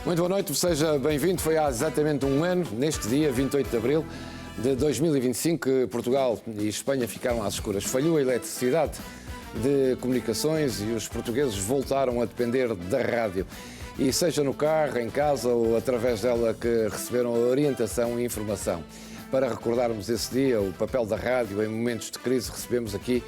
Muito boa noite, seja bem-vindo. Foi há exatamente um ano, neste dia, 28 de abril de 2025, que Portugal e Espanha ficaram às escuras. Falhou a eletricidade de comunicações e os portugueses voltaram a depender da rádio. E seja no carro, em casa ou através dela que receberam orientação e informação. Para recordarmos esse dia, o papel da rádio em momentos de crise, recebemos aqui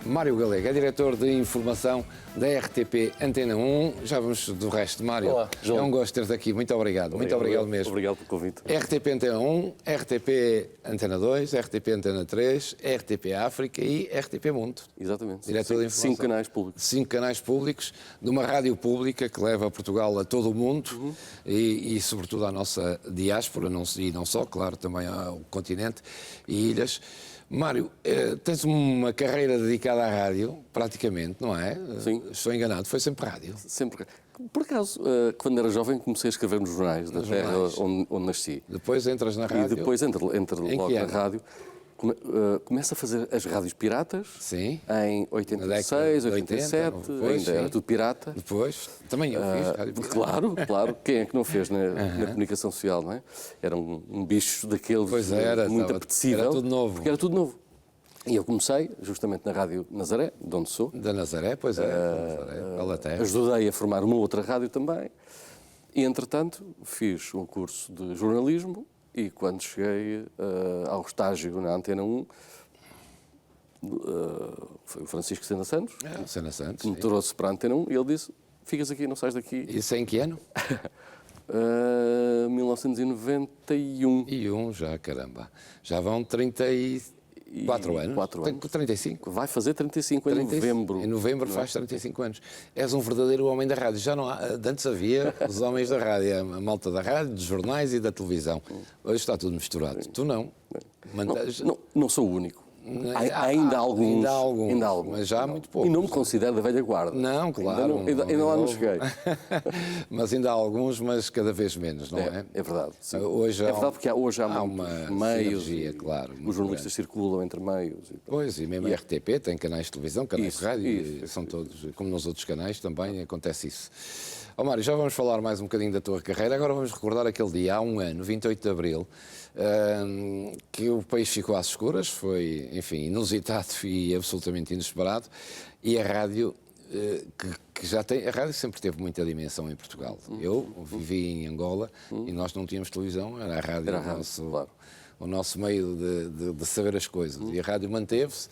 Mário Galego, é diretor de informação da RTP Antena 1. Já vamos do resto, Mário. Olá, João. É um gosto ter-te aqui. Muito obrigado. Muito obrigado mesmo. Obrigado pelo convite. RTP Antena 1, RTP Antena 2, RTP Antena 3, RTP África e RTP Mundo. Exatamente. Diretor de informação. 5 canais públicos. 5 canais públicos, de uma rádio pública que leva Portugal a todo o mundo e sobretudo à nossa diáspora, e não só, claro, também ao continente e ilhas. Mário, tens uma carreira dedicada à rádio, praticamente, não é? Sim. Estou enganado, foi sempre rádio. Sempre. Por acaso, quando era jovem, comecei a escrever nos jornais da terra onde nasci. Depois entras na rádio. E depois entro logo na rádio. Começo a fazer as rádios piratas. Sim. Em 86, 87, depois, ainda era tudo pirata. Depois, também eu fiz rádio pirata. Claro. Quem é que não fez na comunicação social, não é? Era um bicho daqueles muito apetecível. Era tudo novo. Porque era tudo novo. E eu comecei justamente na Rádio Nazaré, de onde sou. Da Nazaré, pois é. Ajudei a formar uma outra rádio também. E, entretanto, fiz um curso de jornalismo e, quando cheguei ao estágio na Antena 1, foi o Francisco Sena Santos, que me trouxe para a Antena 1 e ele disse: ficas aqui, não sais daqui. Isso em que ano? 1991. E já, caramba. Já vão 34 anos? 4 anos. 35. Vai fazer 35 em novembro. Em novembro faz 35 anos. És um verdadeiro homem da rádio. Já não há, antes havia os homens da rádio, a malta da rádio, dos jornais e da televisão. Hoje está tudo misturado. Tu não. Não sou o único. Ainda há alguns, mas já há muito poucos. E não me considero da velha guarda. Não, claro. Ainda lá não cheguei. Mas ainda há alguns, mas cada vez menos, não é? É verdade. Sim. Hoje é verdade, porque hoje há uma meios, sinergia, claro. Os jornalistas circulam entre meios. Pois, e mesmo a RTP tem canais de televisão, canais de rádio, são todos, como nos outros canais também acontece isso. Mário, já vamos falar mais um bocadinho da tua carreira. Agora vamos recordar aquele dia, há um ano, 28 de abril, que o país ficou às escuras, foi, enfim, inusitado e absolutamente inesperado, e a rádio, que já tem, a rádio sempre teve muita dimensão em Portugal. Eu vivi em Angola e nós não tínhamos televisão, era a rádio, o nosso meio de saber as coisas. E a rádio manteve-se,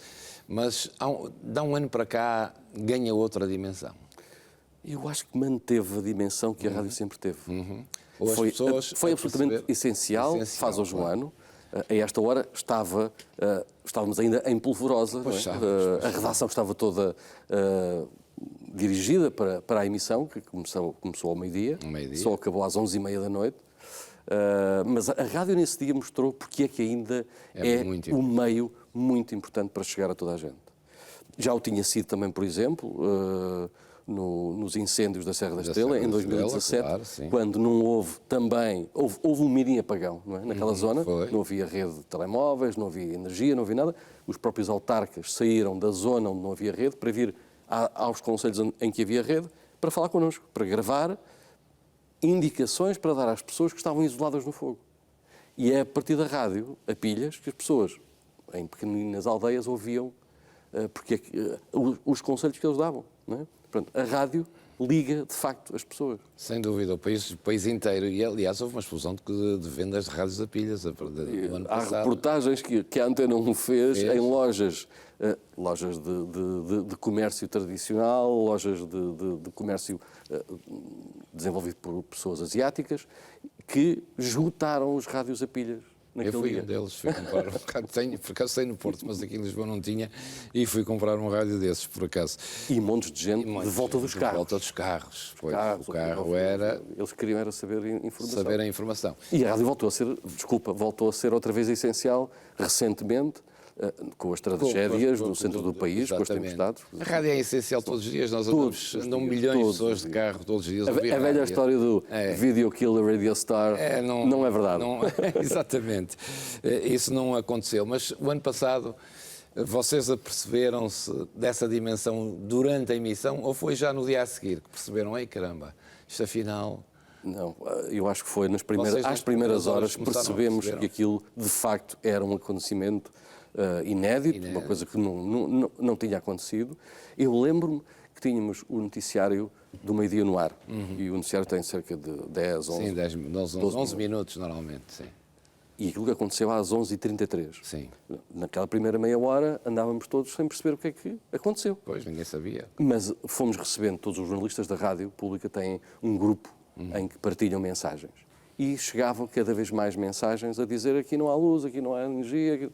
mas de um ano para cá ganha outra dimensão. Eu acho que manteve a dimensão que a rádio sempre teve. Foi absolutamente essencial, faz hoje um ano. A esta hora estávamos ainda em polvorosa. A redação estava toda dirigida para a emissão, que começou ao meio-dia, só acabou às 11h30 da noite. Mas a rádio nesse dia mostrou porque é que ainda é um meio muito importante para chegar a toda a gente. Já o tinha sido também, por exemplo, nos incêndios da Serra da Estrela, em 2017, claro, quando não houve também... Houve um mini apagão, não é? Naquela zona. Não havia rede de telemóveis, não havia energia, não havia nada. Os próprios autarcas saíram da zona onde não havia rede para vir aos concelhos em que havia rede para falar connosco, para gravar indicações para dar às pessoas que estavam isoladas no fogo. E é a partir da rádio, a pilhas, que as pessoas em pequeninas aldeias ouviam os conselhos que eles davam, não é? Portanto, a rádio liga, de facto, as pessoas. Sem dúvida, o país inteiro. E, aliás, houve uma explosão de vendas de rádios a pilhas no ano passado. Há reportagens que a Antena 1 fez em lojas de comércio tradicional, lojas de comércio desenvolvido por pessoas asiáticas, que juntaram os rádios a pilhas. Eu fui um deles, fui comprar um rádio, por acaso tenho no Porto, mas aqui em Lisboa não tinha, e fui comprar um rádio desses, por acaso. E montes de gente de volta dos carros. De volta dos carros, pois. O carro era... Eles queriam saber informação. Saber a informação. E a rádio voltou a ser outra vez essencial, recentemente, com as tragédias no centro do país, com as tempestades. A rádio é essencial todos os dias, nós andam milhões de pessoas de carro todos os dias. A velha história do Video Kill the Radio Star não é verdade. Exatamente. Isso não aconteceu. Mas o ano passado, vocês aperceberam-se dessa dimensão durante a emissão ou foi já no dia a seguir que perceberam, ei caramba, isto afinal Não, eu acho que foi às primeiras horas percebemos que aquilo de facto era um acontecimento inédito, uma coisa que não tinha acontecido. Eu lembro-me que tínhamos o noticiário do meio-dia no ar, e o noticiário tem cerca de 10, 11... Sim, 11 minutos normalmente, sim. E aquilo que aconteceu às 11h33. Sim. Naquela primeira meia hora andávamos todos sem perceber o que é que aconteceu. Pois, ninguém sabia. Mas fomos recebendo, todos os jornalistas da rádio pública têm um grupo em que partilham mensagens. E chegavam cada vez mais mensagens a dizer aqui não há luz, aqui não há energia,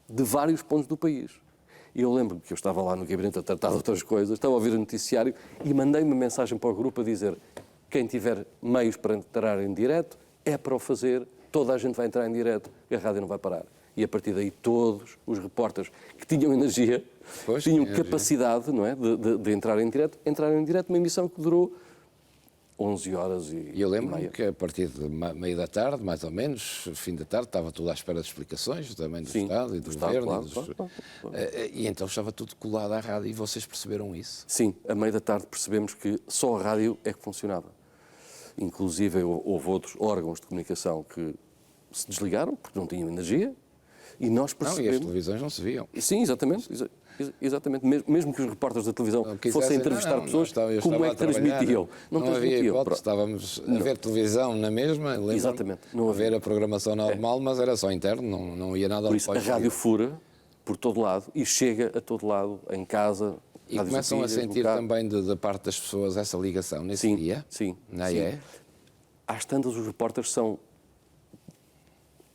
de vários pontos do país. E eu lembro que eu estava lá no gabinete a tratar de outras coisas, estava a ouvir o noticiário e mandei uma mensagem para o grupo a dizer: quem tiver meios para entrar em direto, é para o fazer, toda a gente vai entrar em direto e a rádio não vai parar. E a partir daí todos os repórteres que tinham energia, tinham capacidade, não é, de entrar em direto, entraram em direto, uma emissão que durou 11 horas e eu lembro-me que a partir de meio da tarde, mais ou menos, fim da tarde, estava tudo à espera de explicações, também do Estado e do Governo. Claro. E então estava tudo colado à rádio e vocês perceberam isso? Sim, a meio da tarde percebemos que só a rádio é que funcionava. Inclusive houve outros órgãos de comunicação que se desligaram porque não tinham energia e nós percebemos... Não, e as televisões não se viam. Sim, exatamente. Exatamente, mesmo que os repórteres da televisão fossem entrevistar pessoas, como é que transmitiam? Não havia hipótese, estávamos a ver televisão na mesma, exatamente, não a ver a programação normal, mas era só interno, não ia nada ao Por isso, a rádio fura por todo lado e chega a todo lado, em casa. E começam a sentir também da parte das pessoas essa ligação nesse dia? Sim. Não é? Às tantas, os repórteres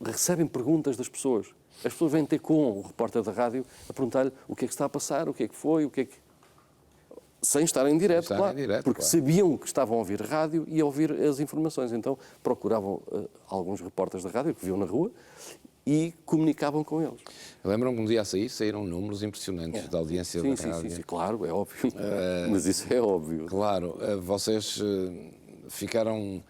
recebem perguntas das pessoas. As pessoas vêm ter com o repórter da rádio a perguntar-lhe o que é que está a passar, o que é que foi, sem estar em direto, claro, porque sabiam que estavam a ouvir rádio e a ouvir as informações. Então procuravam alguns repórteres da rádio que viam na rua e comunicavam com eles. Eu lembro-me que um dia a sair, saíram números impressionantes da audiência da rádio. Sim, claro, é óbvio. Mas isso é óbvio. Claro, vocês ficaram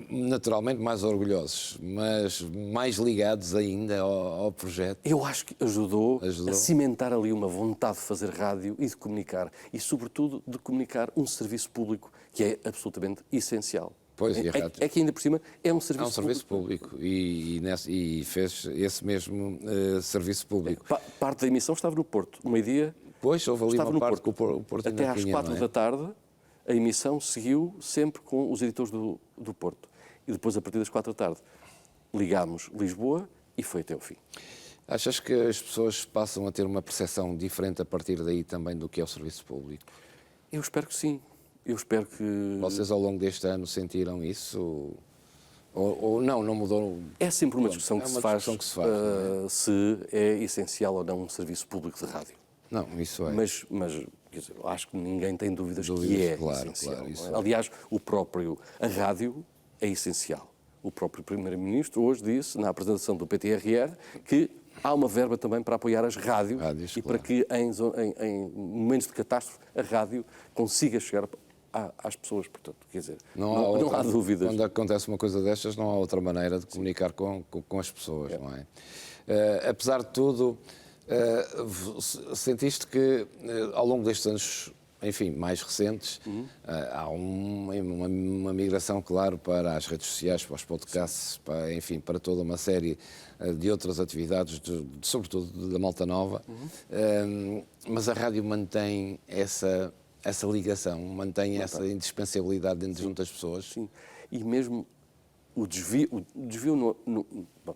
naturalmente mais orgulhosos, mas mais ligados ainda ao projeto. Eu acho que ajudou a cimentar ali uma vontade de fazer rádio e de comunicar, e sobretudo de comunicar um serviço público que é absolutamente essencial. Pois, é que ainda por cima é um serviço público. É um serviço público e fez esse mesmo serviço público. Parte da emissão estava no Porto, meio-dia. Pois, houve ali uma parte que o Porto até às 4 da tarde. A emissão seguiu sempre com os editores do Porto. E depois, a partir das 4 da tarde, ligámos Lisboa e foi até o fim. Achas que as pessoas passam a ter uma percepção diferente a partir daí também do que é o serviço público? Eu espero que sim. Eu espero que... Vocês, ao longo deste ano, sentiram isso? Ou não mudou? É sempre uma discussão que se faz, se é essencial ou não um serviço público de rádio. Não, isso é. Mas quer dizer, acho que ninguém tem dúvidas que é essencial. Claro, isso é. Aliás, a rádio é essencial. O próprio Primeiro-Ministro hoje disse, na apresentação do PTRR, que há uma verba também para apoiar as rádios e para que em momentos de catástrofe a rádio consiga chegar às pessoas. Portanto, quer dizer, não há dúvidas. Quando acontece uma coisa destas, não há outra maneira de comunicar com as pessoas, não é? Apesar de tudo... sentiste que ao longo destes anos, enfim, mais recentes, há uma migração, claro, para as redes sociais, para os podcasts, para toda uma série de outras atividades, sobretudo da malta nova, mas a rádio mantém essa ligação, mantém essa indispensabilidade junto das pessoas. Sim, e mesmo o desvio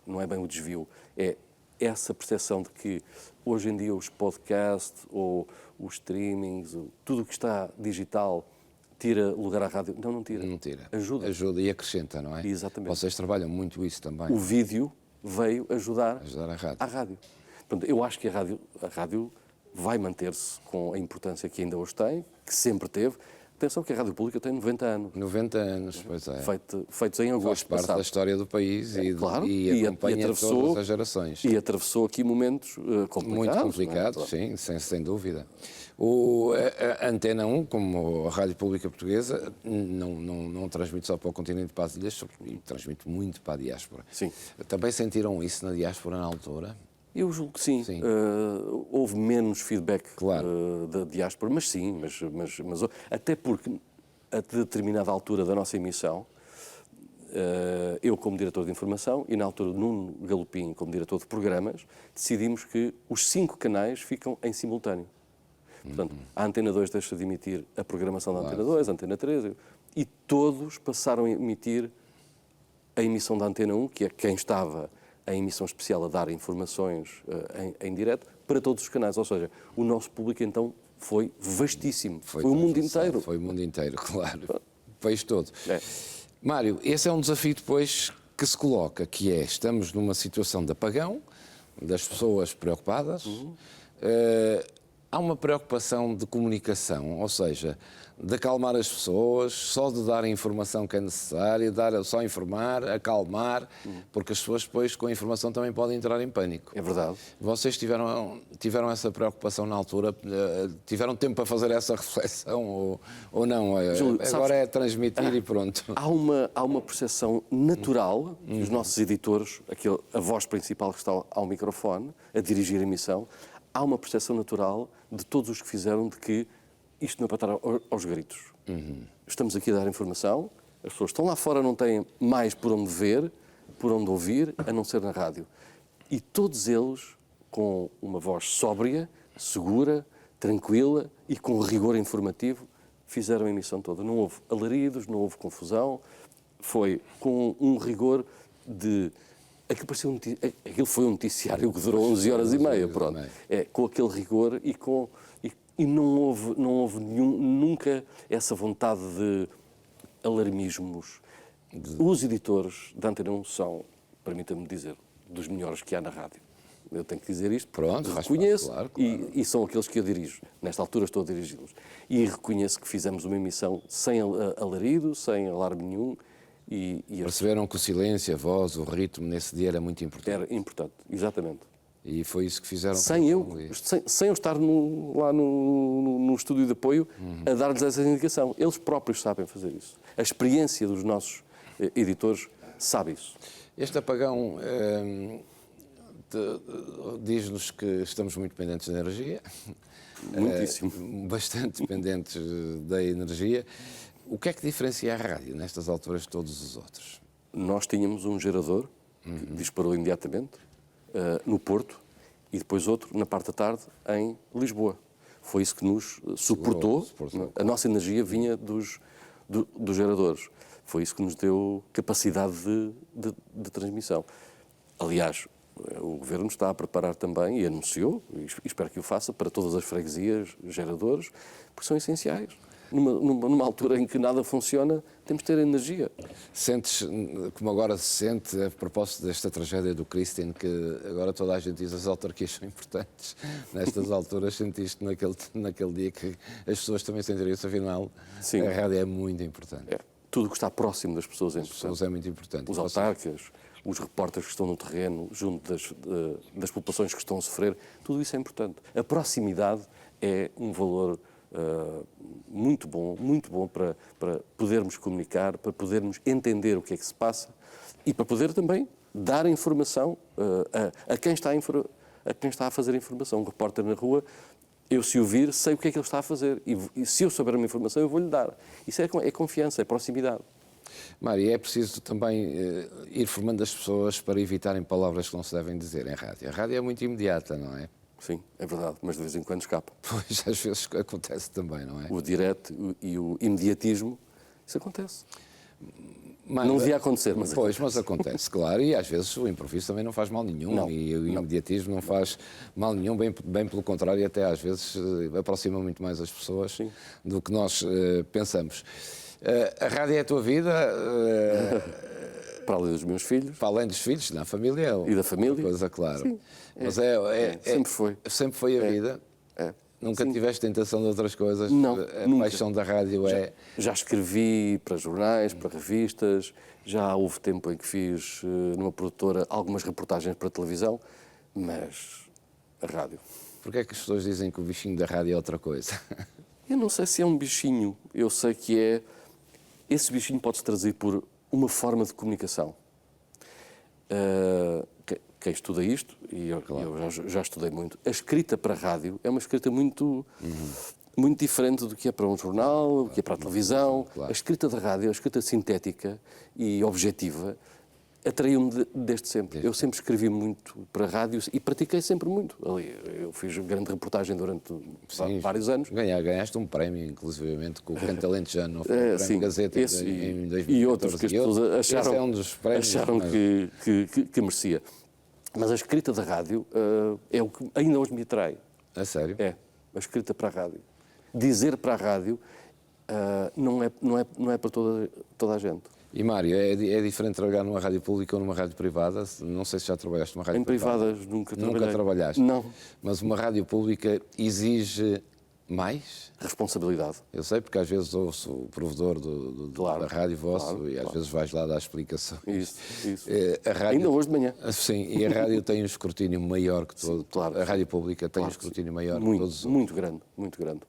não é bem o desvio, é essa percepção de que hoje em dia os podcasts ou os streamings, tudo o que está digital, tira lugar à rádio. Não tira. Não tira. Ajuda. Ajuda e acrescenta, não é? Exatamente. Vocês trabalham muito isso também. O vídeo veio ajudar à rádio. Portanto, eu acho que a rádio vai manter-se com a importância que ainda hoje tem, que sempre teve. Atenção que a Rádio Pública tem 90 anos. 90 anos, pois é. Feitos em agosto. Faz parte passado. Da história do país claro, e acompanha todas as gerações. E atravessou aqui momentos complicados. Muito complicados, sim, sem dúvida. A Antena 1, como a Rádio Pública Portuguesa, não transmite só para o continente, para as ilhas, e transmite muito para a diáspora. Sim. Também sentiram isso na diáspora na altura? Eu julgo que sim. Houve menos feedback claro. Da diáspora, mas sim, mas até porque a determinada altura da nossa emissão, eu como diretor de informação e na altura Nuno Galopim como diretor de programas, decidimos que os 5 canais ficam em simultâneo. Portanto, a Antena 2 deixa de emitir a programação da Antena 2, a Antena 3, e todos passaram a emitir a emissão da Antena 1, que é quem estava em emissão especial a dar informações em direto, para todos os canais. Ou seja, o nosso público então foi vastíssimo. Foi o mundo inteiro. Foi o mundo inteiro, claro. O país todo. Mário, esse é um desafio depois que se coloca, que é, estamos numa situação de apagão, das pessoas preocupadas, há uma preocupação de comunicação, ou seja, de acalmar as pessoas, só de dar a informação que é necessária, só informar, acalmar, porque as pessoas depois com a informação também podem entrar em pânico. É verdade. Vocês tiveram essa preocupação na altura? Tiveram tempo para fazer essa reflexão ou não? Júlio, agora é transmitir e pronto. Há uma percepção natural dos nossos editores, a voz principal que está ao microfone, a dirigir a emissão, há uma percepção natural de todos os que fizeram de que isto não é para estar aos gritos. Estamos aqui a dar informação, as pessoas estão lá fora, não têm mais por onde ver, por onde ouvir, a não ser na rádio. E todos eles, com uma voz sóbria, segura, tranquila e com rigor informativo, fizeram a emissão toda. Não houve alaridos, não houve confusão, foi com um rigor de... Aquilo foi um noticiário que durou 11 horas e meia, pronto. Com aquele rigor e não houve nunca essa vontade de alarmismos. Os editores da Antena 1 são, permita-me dizer, dos melhores que há na rádio. Eu tenho que dizer isto, pronto, reconheço, claro. E são aqueles que eu dirijo. Nesta altura estou a dirigi-los. E reconheço que fizemos uma emissão sem alarido, sem alarme nenhum. Perceberam que o silêncio, a voz, o ritmo nesse dia era muito importante. Era importante, exatamente. E foi isso que fizeram. Sem eu estar lá no estúdio de apoio a dar-lhes essa indicação. Eles próprios sabem fazer isso. A experiência dos nossos editores sabe isso. Este apagão diz-nos que estamos muito dependentes da energia. Muitíssimo. Bastante dependentes da energia. O que é que diferencia a rádio nestas alturas de todos os outros? Nós tínhamos um gerador que disparou imediatamente no Porto e depois outro na parte da tarde em Lisboa. Foi isso que nos suportou. A nossa energia vinha dos geradores. Foi isso que nos deu capacidade de transmissão. Aliás, o Governo está a preparar também, e anunciou, e espero que o faça, para todas as freguesias, geradores, porque são essenciais. Numa altura em que nada funciona, temos de ter energia. Sentes, como agora se sente, a propósito desta tragédia do Christine, que agora toda a gente diz que as autarquias são importantes. Nestas alturas sentiste naquele dia que as pessoas também sentiram isso, afinal, sim, a rádio é muito importante. Tudo o que está próximo das pessoas é importante. As pessoas é muito importante. Os autarcas, os repórteres que estão no terreno, junto das populações que estão a sofrer, tudo isso é importante. A proximidade é um valor muito bom para podermos comunicar, para podermos entender o que é que se passa e para poder também dar informação a quem está a fazer a informação. Um repórter na rua, eu se o vir, sei o que é que ele está a fazer e se eu souber uma informação, eu vou-lhe dar. Isso é confiança, é proximidade. Mário, é preciso também ir formando as pessoas para evitarem palavras que não se devem dizer em rádio. A rádio é muito imediata, não é? Sim, é verdade, mas de vez em quando escapa. Pois, às vezes acontece também, não é? O direto e o imediatismo, isso acontece. Não devia acontecer, mas pois, acontece. Mas acontece, claro, e às vezes o improviso também não faz mal nenhum, não, e o imediatismo não faz mal nenhum, bem pelo contrário, até às vezes aproxima muito mais as pessoas, sim, do que nós pensamos. A rádio é a tua vida? Para além dos meus filhos. Para além dos filhos, na família. E da família. Coisa, claro. Sim. Mas sempre foi. Sempre foi a vida? Nunca sim, tiveste tentação de outras coisas? Não, a nunca. paixão da rádio Já escrevi para jornais, para revistas, já houve tempo em que fiz numa produtora algumas reportagens para televisão, mas a rádio. Porquê é que as pessoas dizem que o bichinho da rádio é outra coisa? Eu não sei se é um bichinho, eu sei que é... Esse bichinho pode-se traduzir por uma forma de comunicação. Quem estuda isto, e eu já estudei muito, a escrita para a rádio é uma escrita muito Muito diferente do que é para um jornal, do que é para a televisão. Claro. A escrita de rádio, a escrita sintética e objetiva, atraiu-me desde sempre. Eu sempre escrevi muito para rádios e pratiquei sempre muito. Eu fiz grande reportagem durante vários anos. Ganhaste um prémio, inclusivamente, com o Canto Alentejano, não foi? O Prémio Gazeta em 2014. E outros que as pessoas acharam, é um dos prémios, acharam que merecia. Mas a escrita da rádio é o que ainda hoje me atrai. A sério? É, a escrita para a rádio. Dizer para a rádio não é para toda a gente. E, Mário, é diferente trabalhar numa rádio pública ou numa rádio privada? Não sei se já trabalhaste numa rádio privada. Em privadas nunca trabalhei. Nunca trabalhaste? Não. Mas uma rádio pública exige mais? Responsabilidade. Eu sei, porque às vezes ouço o provedor da rádio vosso e às vezes vais lá dar explicações. Isso. A rádio, ainda hoje de manhã. Sim, e a rádio tem um escrutínio maior que todo. Sim, claro. A rádio pública tem um escrutínio maior que todos os outros. Muito grande, muito grande.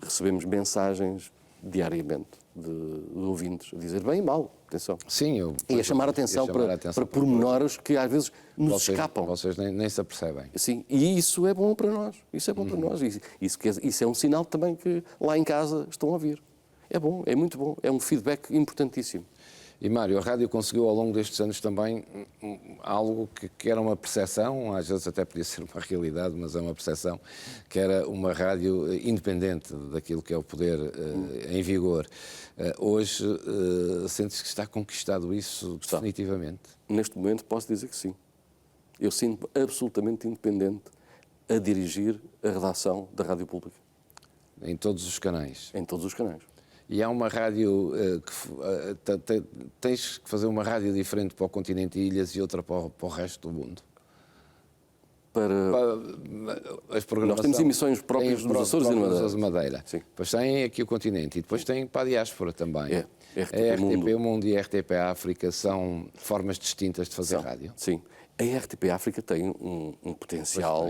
Recebemos mensagens diariamente de ouvintes a dizer bem e mal, atenção. Sim, e a chamar a atenção para pormenores que às vezes nos escapam. Vocês nem se apercebem. Sim, e isso é bom para nós. Isso é bom para nós. Isso é um sinal também que lá em casa estão a ouvir. É bom, é muito bom. É um feedback importantíssimo. E, Mário, a rádio conseguiu ao longo destes anos também algo que era uma percepção, às vezes até podia ser uma realidade, mas é uma percepção, que era uma rádio independente daquilo que é o poder em vigor. Hoje, sentes que está conquistado isso definitivamente? Neste momento posso dizer que sim. Eu sinto absolutamente independente a dirigir a redação da Rádio Pública. Em todos os canais? Em todos os canais. E há uma rádio tens que fazer uma rádio diferente para o continente e ilhas e outra para o resto do mundo? Nós temos emissões próprias dos Açores e Madeira. Sim. Depois tem aqui o continente e depois tem para a diáspora também. A RTP Mundo e a RTP África são formas distintas de fazer rádio? Sim. A RTP África tem um potencial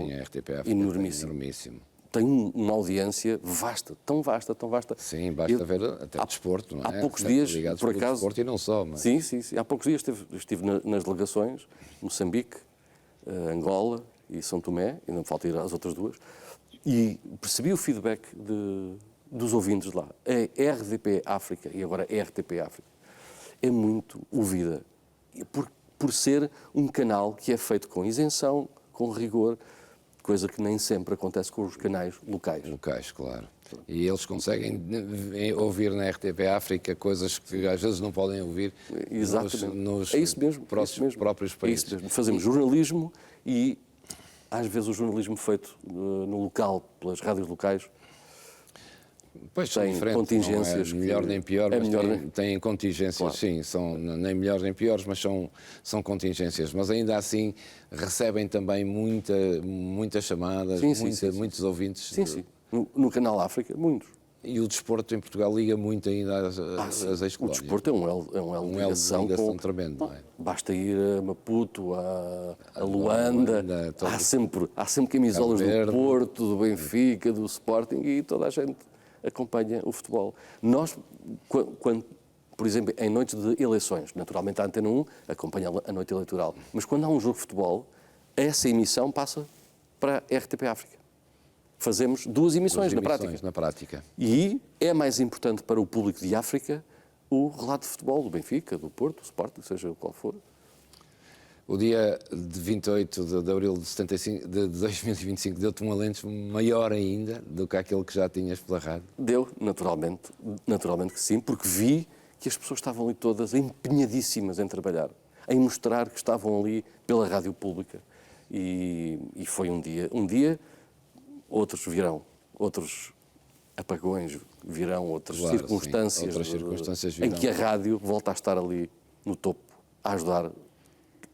enormíssimo. Tem uma audiência vasta, tão vasta. Sim, basta ver até desporto, não é? Há poucos dias, por acaso... desporto e não só. Mas... Sim. Há poucos dias estive nas delegações, Moçambique, Angola e São Tomé, ainda me falta ir às outras duas, e percebi o feedback dos ouvintes lá. A RDP África, e agora a RTP África, é muito ouvida, por ser um canal que é feito com isenção, com rigor, coisa que nem sempre acontece com os canais locais. Locais, claro. E eles conseguem ouvir na RTP África coisas que às vezes não podem ouvir nos próprios países. É isso mesmo. Fazemos jornalismo e às vezes o jornalismo feito no local, pelas rádios locais, pois tem contingências. Não é melhor nem pior, mas tem contingências, claro. Sim, são nem melhores nem piores, mas são contingências. Mas ainda assim recebem também muitas chamadas, muitos ouvintes. Sim. No Canal África, muitos. E o desporto em Portugal liga muito ainda às ex-colónias. O desporto é um elo de ligação tremendo, não é? Basta ir a Maputo, a Luanda, há sempre camisolas do Porto, do Benfica, do Sporting e toda a gente acompanha o futebol. Nós, quando, por exemplo, em noites de eleições, naturalmente a Antena 1 acompanha a noite eleitoral, mas quando há um jogo de futebol, essa emissão passa para a RTP África. Fazemos duas emissões na prática. E é mais importante para o público de África o relato de futebol do Benfica, do Porto, do Sporting, seja qual for. O dia de 28 de abril de 2025 deu-te um alento maior ainda do que aquele que já tinhas pela rádio? Deu, naturalmente que sim, porque vi que as pessoas estavam ali todas empenhadíssimas em trabalhar, em mostrar que estavam ali pela rádio pública. E foi um dia, outros virão, outros apagões virão, outras circunstâncias virão, em que a rádio volta a estar ali no topo, a ajudar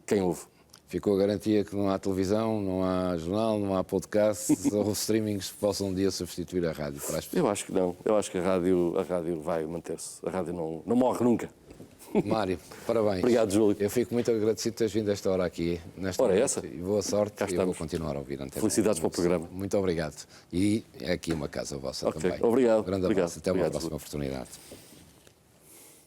quem ouve. Ficou a garantia que não há televisão, não há jornal, não há podcast, ou streamings que possam um dia substituir a rádio para as pessoas? Eu acho que não. Eu acho que a rádio vai manter-se. A rádio não morre nunca. Mário, parabéns. Obrigado, Júlio. Eu fico muito agradecido por teres vindo a esta hora aqui. Essa. E boa sorte. Eu vou continuar a ouvir. Felicidades para o programa. Muito obrigado. E é aqui uma casa vossa também. Obrigado. Um grande abraço. Até uma próxima oportunidade.